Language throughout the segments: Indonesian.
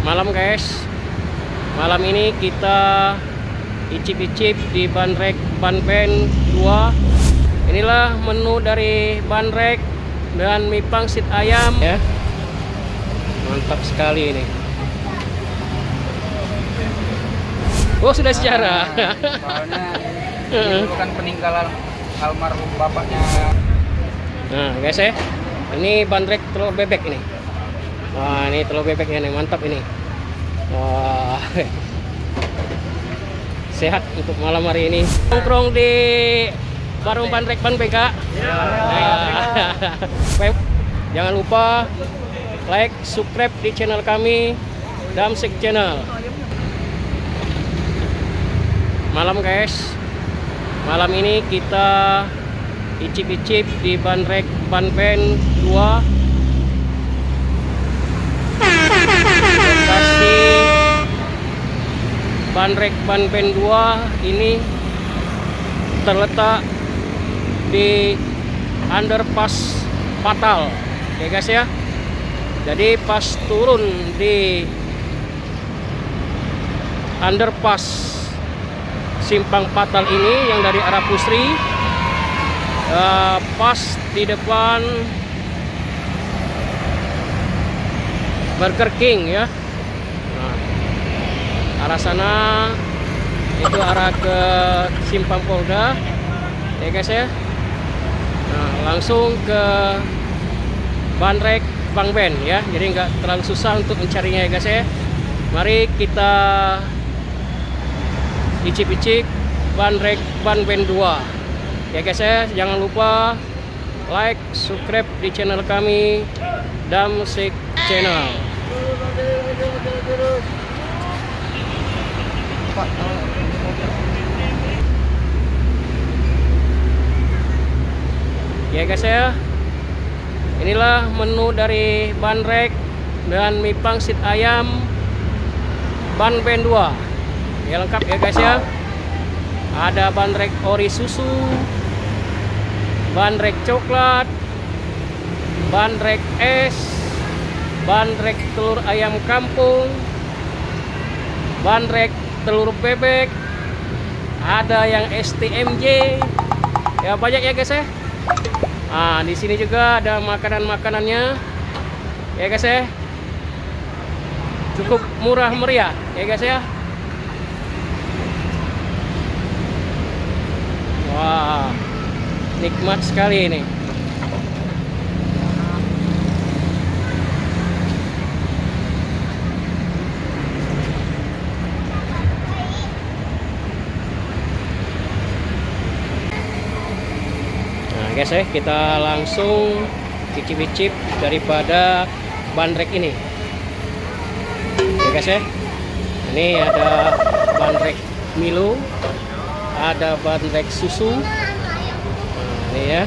malam guys. Malam ini kita icip-icip di Bandrek Banpen 2. Inilah menu dari Bandrek dan mie pangsit ayam ya. Mantap sekali ini. Oh, sudah sejarah. Soalnya ini bukan peninggalan almarhum bapaknya. Nah guys ya, ini Bandrek telur bebek ini. Wah, ini telur bebeknya nih, mantap ini. Wah, sehat untuk malam hari ini. Nongkrong di warung Bandrek Banpen Kak. Jangan lupa like, subscribe di channel kami, Damsik Channel. Malam guys, malam ini kita icip-icip di Bandrek Banpen 2. Lokasi Bandrek Banpen 2 ini terletak di underpass Patal ya guys ya. Jadi pas turun di underpass Simpang Patal ini yang dari arah Pusri, pas di depan Burger King ya. Nah, arah sana itu arah ke Simpang Polda ya guys ya. Nah, langsung ke Bandrek Banpen ya. Jadi nggak terlalu susah untuk mencarinya ya guys ya. Mari kita icip-icip Bandrek Banpen 2 ya guys ya. Jangan lupa like, subscribe di channel kami, Damsik Channel. Ya guys ya, inilah menu dari Bandrek dan mie pangsit ayam Banpen 2 ya, lengkap ya guys ya. Ada Bandrek ori susu, Bandrek coklat, Bandrek es, Bandrek telur ayam kampung, Bandrek telur bebek, ada yang STMJ ya, banyak ya guys ya. Nah, di sini juga ada makanan-makanannya ya guys ya. Cukup murah meriah ya guys ya. Wah, nikmat sekali ini. Nah guys ya, kita langsung icip-icip daripada Bandrek ini ya guys ya. Ini ada Bandrek Milo, ada Bandrek susu. Nah, ini ya,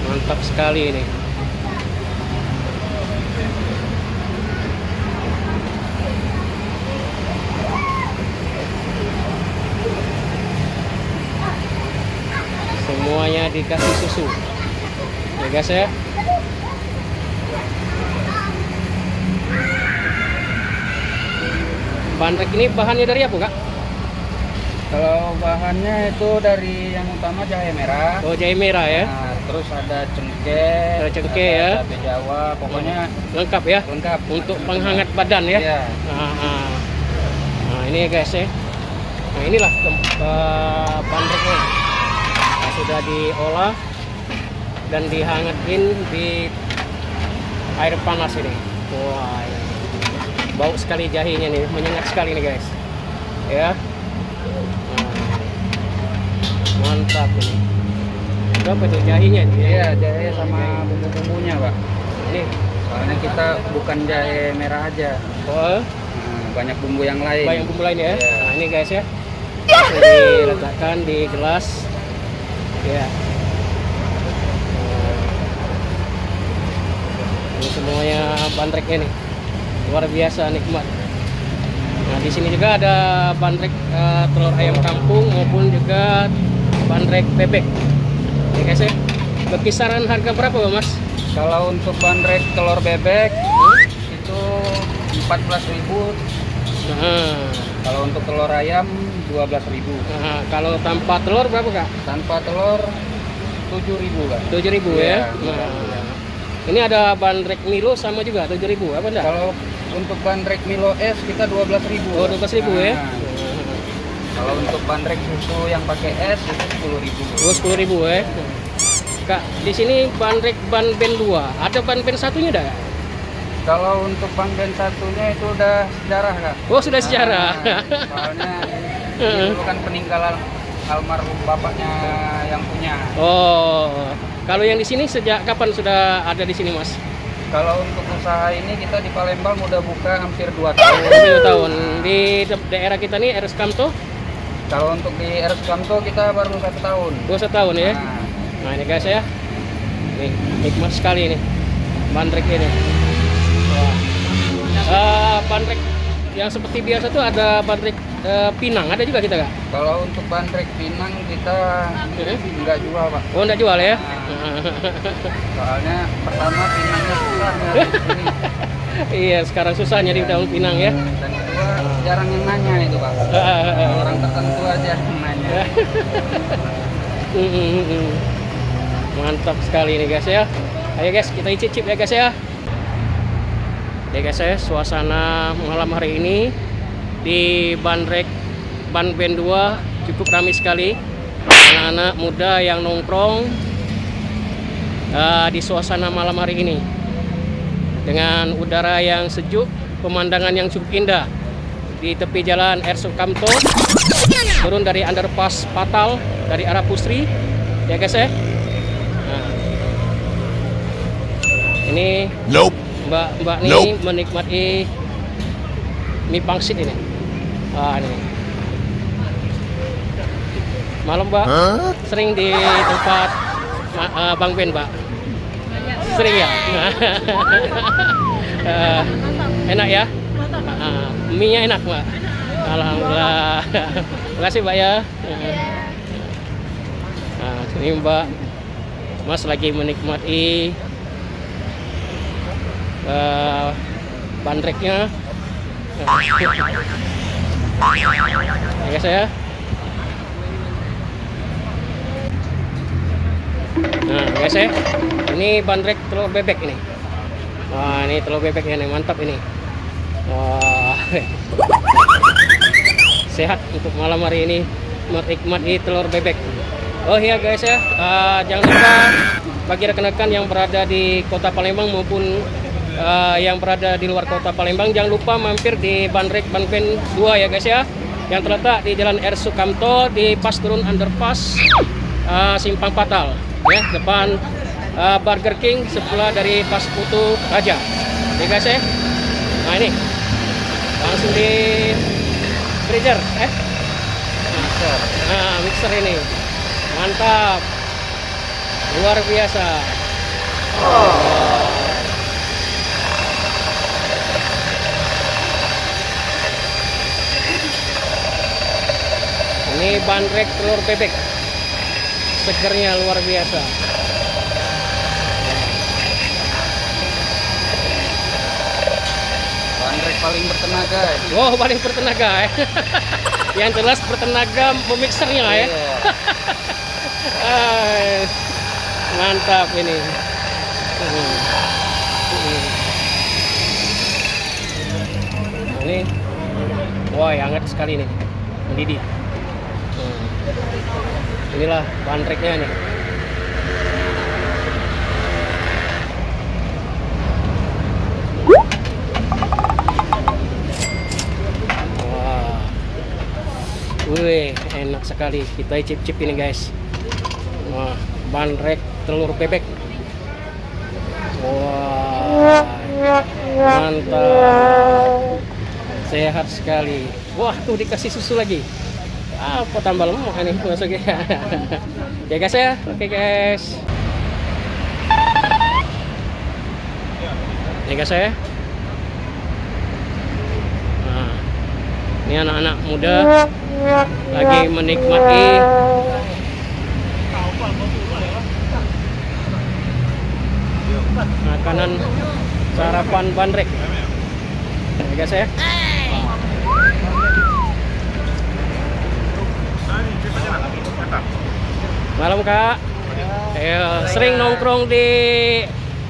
mantap sekali ini. Semuanya dikasih susu ya guys ya. Bandrek ini bahannya dari apa Kak? Kalau bahannya itu dari yang utama jahe merah. Oh, jahe merah ya. Nah, terus ada cengkeh, ya. cabai Jawa, pokoknya lengkap ya. lengkap Untuk penghangat badan ya. Iya. Nah ini ya guys ya. Nah inilah bandreknya. Nah, sudah diolah dan dihangatin di air panas ini. Wah, bau sekali jahenya nih, menyengat sekali nih guys ya. Mantap ini. Berapa tuh jahenya? Iya, jahe sama bumbu-bumbunya Pak. Ini Soalnya kita bukan jahe merah aja. oh, Banyak bumbu yang lain. banyak bumbu lain ya. Iya. Nah ini guys ya, diletakkan di gelas ya. Ini semuanya bandreknya nih, luar biasa nikmat. Nah di sini juga ada bandrek telur ayam kampung maupun juga bandrek bebek. Ya guys ya, berkisaran harga berapa Mas? Kalau untuk bandrek telur bebek itu 14.000. Nah, Kalau untuk telur ayam 12.000. nah, kalau tanpa telur berapa kak? Tanpa telur 7.000 Kak. 7.000 ya. Iya, Nah, ini ada bandrek Milo sama juga 7.000 apa enggak? Kalau untuk bandrek Milo es kita 12.000. Oh 12.000 ya. Nah, kalau untuk bandrek susu yang pakai es itu 10.000. Oh 10.000 ya. Kak, di sini bandrek ban ben 2. Ada ban ben satunya enggak? Kalau untuk ban ben satunya itu udah sejarah Kak. Oh sudah sejarah. Nah, soalnya ini dulu kan peninggalan almarhum bapaknya yang punya. Oh, kalau yang di sini sejak kapan sudah ada di sini mas? Kalau untuk usaha ini kita di Palembang udah buka hampir 2 tahun. 2 tahun. Di daerah kita nih RS Kamto? Kalau untuk di RS Kamto kita baru 1 tahun. 1 tahun ya. Nah, Nah ini guys ya, nih nikmat sekali nih bandrek ini. Wah. Bandrek yang seperti biasa tuh ada bandrek pinang, ada juga kita kak? kalau untuk bandrek pinang kita nggak jual Pak. Oh nggak jual ya? Soalnya pertama pinangnya susah ya, di sini. Iya sekarang susah nyari daun pinang ya. Dan kedua jarang yang nanya itu Pak. Orang tertentu aja yang nanya. Mantap sekali nih guys ya. Ayo guys kita icip-icip ya guys ya. Ya guys ya, suasana malam hari ini di bandrek ban ben 2 cukup ramai sekali. Anak-anak muda yang nongkrong di suasana malam hari ini dengan udara yang sejuk, pemandangan yang cukup indah di tepi jalan RS Kamto, turun dari underpass Patal dari arah Pusri ya guys ya. Nah, ini mbak nih menikmati mie pangsit ini. Ini malam mbak sering di tempat Bang Ben mbak? Sering ya? Enak ya? Mie nya enak mbak? Alhamdulillah. Terima kasih mbak ya. Nah, sini mbak Mas lagi menikmati bandreknya. Ya guys ya. Nah guys ya, ini bandrek telur bebek ini. Wah ini telur bebeknya nih, mantap ini. Wah, sehat untuk malam hari ini menikmati telur bebek. Oh iya guys ya, jangan lupa bagi rekan-rekan yang berada di kota Palembang maupun yang berada di luar kota Palembang, jangan lupa mampir di bandrek ban ben 2 ya guys ya, yang terletak di Jalan R. Sukamto di pas turun underpass Simpang Patal ya, depan Burger King sebelah dari Pas Putu Raja ya guys ya. Nah ini langsung di freezer mixer ini mantap luar biasa. Ini bandrek telur bebek, segernya luar biasa. Bandrek paling bertenaga. Wow, paling bertenaga ya. Yang jelas bertenaga memixernya ya. Mantap ini. Ini, wah, hangat sekali nih, mendidih. Inilah bandreknya nih. Wah, wih, enak sekali. Kita icip-icip ini guys. Wah, bandrek telur bebek. Wah, mantap, sehat sekali. Wah, tuh dikasih susu lagi. Apa tambah lemak nih masuknya. Ya guys ya, oke guys. Ini guys ya. Nah, ini anak-anak muda lagi menikmati makanan sarapan bandrek. Ya guys ya. Malam Kak. Sering nongkrong di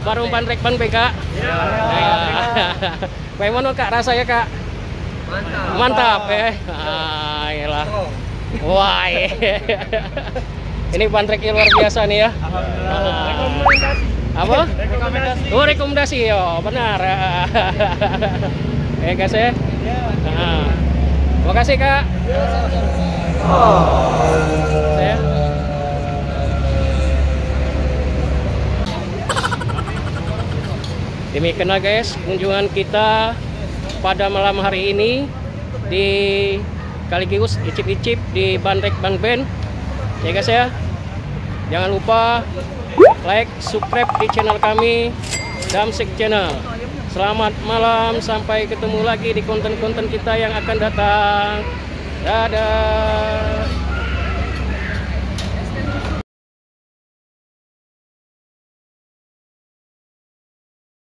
warung Pandrek Ban Kak. Bagaimana Kak rasanya Kak? Mantap ya. Iyalah. Wah. Ini Pandreknya luar biasa nih ya. Rekomendasi. Apa? Rekomendasi. Oh, rekomendasi ya, benar. Ya guys ya. Terima kasih Kak. Saya. Demikianlah guys kunjungan kita pada malam hari ini di Kaligius icip-icip di Pandrek Ban Ben. Ya guys ya. Jangan lupa like, subscribe di channel kami Damsik Channel. Selamat malam, sampai ketemu lagi di konten-konten kita yang akan datang. Dadah.